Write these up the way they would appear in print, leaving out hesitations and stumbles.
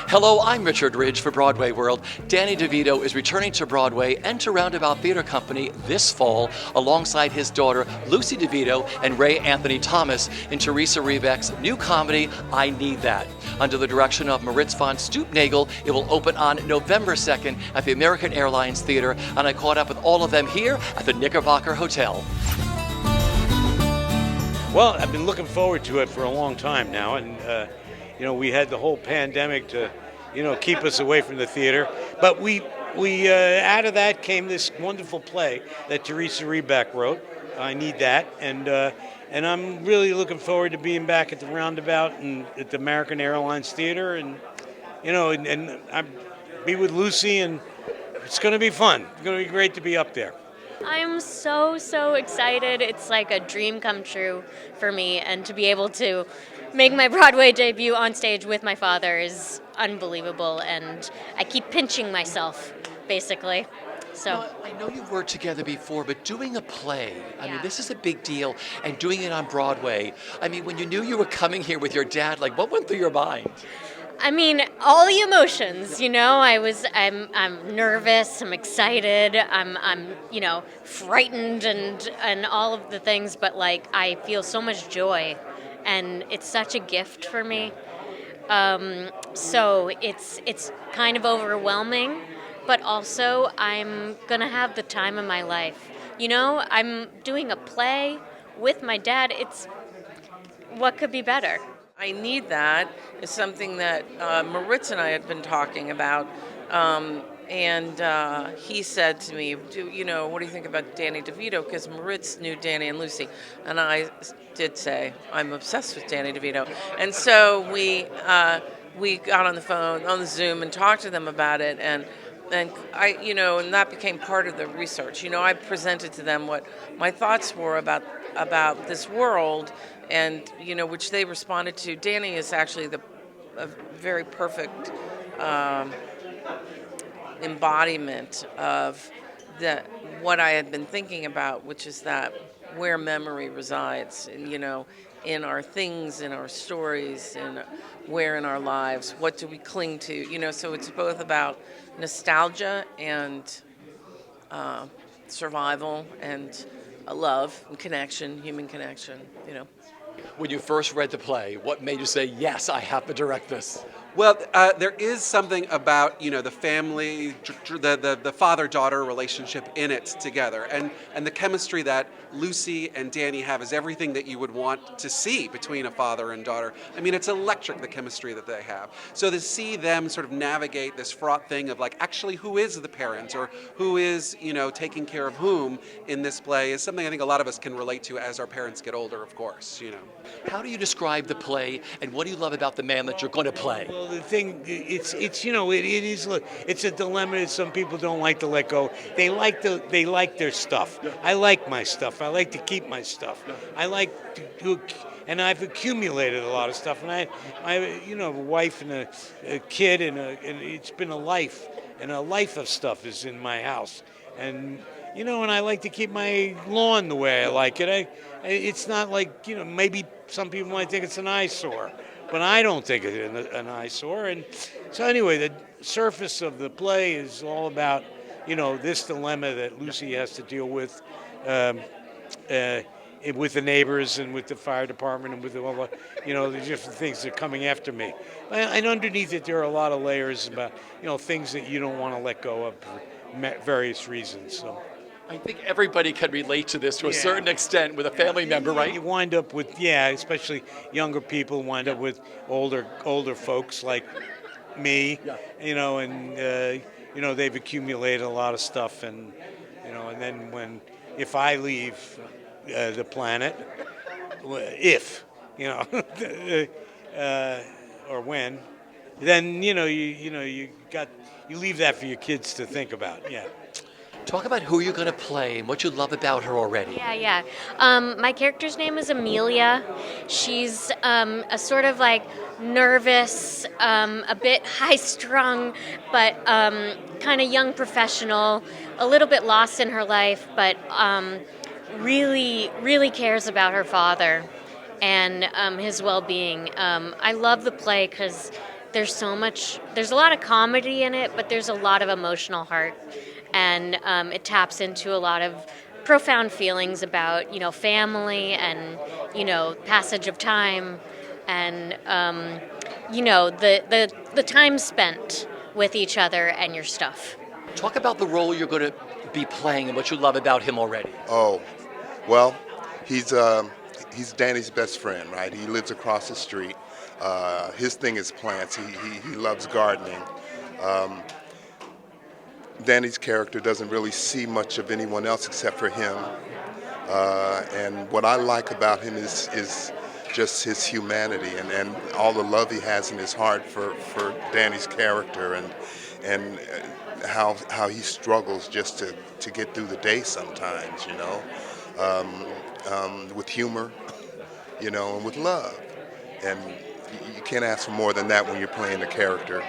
Hello, I'm Richard Ridge for Broadway World. Danny DeVito is returning to Broadway and to Roundabout Theatre Company this fall alongside his daughter Lucy DeVito and Ray Anthony Thomas in Theresa Rebeck's new comedy, I Need That. Under the direction of Maritz von Stoopnagel, it will open on November 2nd at the American Airlines Theater, and I caught up with all of them here at the Knickerbocker Hotel. Well, I've been looking forward to it for a long time now, and we had the whole pandemic to, keep us away from the theater. But we out of that came this wonderful play that Theresa Rebeck wrote. I Need That, and I'm really looking forward to being back at the Roundabout and at the American Airlines Theater, and I be with Lucy, and it's going to be fun. It's going to be great to be up there. I'm so excited. It's like a dream come true for me, and to be able to make my Broadway debut on stage with my father is unbelievable, and I keep pinching myself, basically. So Now, I know you've worked together before, but doing a play, I mean, Yeah. this is a big deal, and doing it on Broadway. I mean, when you knew you were coming here with your dad, like, what went through your mind? I mean, all the emotions, I'm nervous, I'm excited, I'm frightened and all of the things, but like I feel so much joy, and it's such a gift for me. So it's kind of overwhelming, but also I'm gonna have the time of my life. I'm doing a play with my dad. What could be better? I Need That is something that Maritz and I had been talking about, and he said to me, what do you think about Danny DeVito? Because Maritz knew Danny and Lucy, and I did say, I'm obsessed with Danny DeVito. And so we got on the phone, on the Zoom, and talked to them about it, and I, and that became part of the research. I presented to them what my thoughts were about this world, and which they responded to. Danny is actually a very perfect embodiment of what I had been thinking about, which is that where memory resides, in our things, in our stories, and where in our lives, what do we cling to? So it's both about nostalgia and survival and love and connection, human connection. When you first read the play, what made you say, yes, I have to direct this? Well, there is something about the family, the father-daughter relationship in it together, and the chemistry that Lucy and Danny have is everything that you would want to see between a father and daughter. I mean, it's electric, the chemistry that they have. So to see them sort of navigate this fraught thing of like, actually, who is the parent or who is taking care of whom in this play is something I think a lot of us can relate to as our parents get older, of course. How do you describe the play, and what do you love about the man that you're going to play? Well, the thing, it's a dilemma that some people don't like to let go. They like their stuff. I like my stuff. I like to keep my stuff. I like to and I've accumulated a lot of stuff. And I have a wife and a kid, and it's been a life, and a life of stuff is in my house. And and I like to keep my lawn the way I like it. It's not like maybe some people might think it's an eyesore. But I don't think it's an eyesore. And so anyway, the surface of the play is all about, this dilemma that Lucy has to deal with the neighbors and with the fire department and with all the different things that are coming after me. And underneath it, there are a lot of layers about, things that you don't want to let go of for various reasons. So. I think everybody can relate to this to a certain extent with a family member, right? You wind up with, especially younger people wind up with older folks like me, and they've accumulated a lot of stuff, and and then if I leave the planet, if or when, then you leave that for your kids to think about. Yeah. Talk about who you're going to play and what you love about her already. Yeah. My character's name is Amelia. She's a sort of like nervous, a bit high-strung, but kind of young professional, a little bit lost in her life, but really cares about her father and his well-being. I love the play because there's a lot of comedy in it, but there's a lot of emotional heart, and it taps into a lot of profound feelings about, family and, passage of time, and, the time spent with each other and your stuff. Talk about the role you're going to be playing and what you love about him already. Oh, well, he's Danny's best friend, right? He lives across the street. His thing is plants. He loves gardening. Danny's character doesn't really see much of anyone else except for him. And what I like about him is just his humanity and all the love he has in his heart for Danny's character, and how he struggles just to get through the day sometimes, with humor, and with love. And you can't ask for more than that when you're playing a character.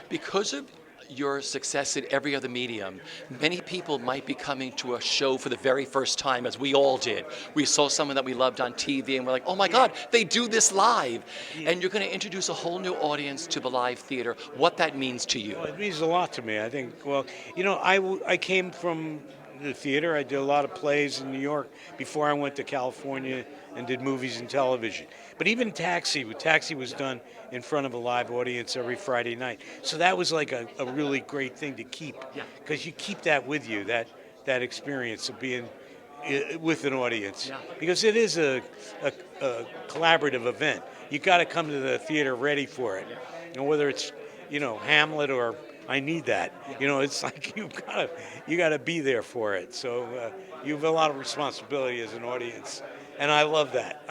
Because of your success in every other medium, many people might be coming to a show for the very first time, as we all did. We saw someone that we loved on TV and we're like, oh my God, they do this live. And you're going to introduce a whole new audience to the live theater. What that means to you. Well, it means a lot to me. I think, I came from the theater. I did a lot of plays in New York before I went to California and did movies and television. But even Taxi was done in front of a live audience every Friday night. So that was like a really great thing to keep, because you keep that with you, that experience of being with an audience, because it is a collaborative event. You got to come to the theater ready for it, and whether it's Hamlet or I Need That, it's like you gotta be there for it. So you have a lot of responsibility as an audience, and I love that.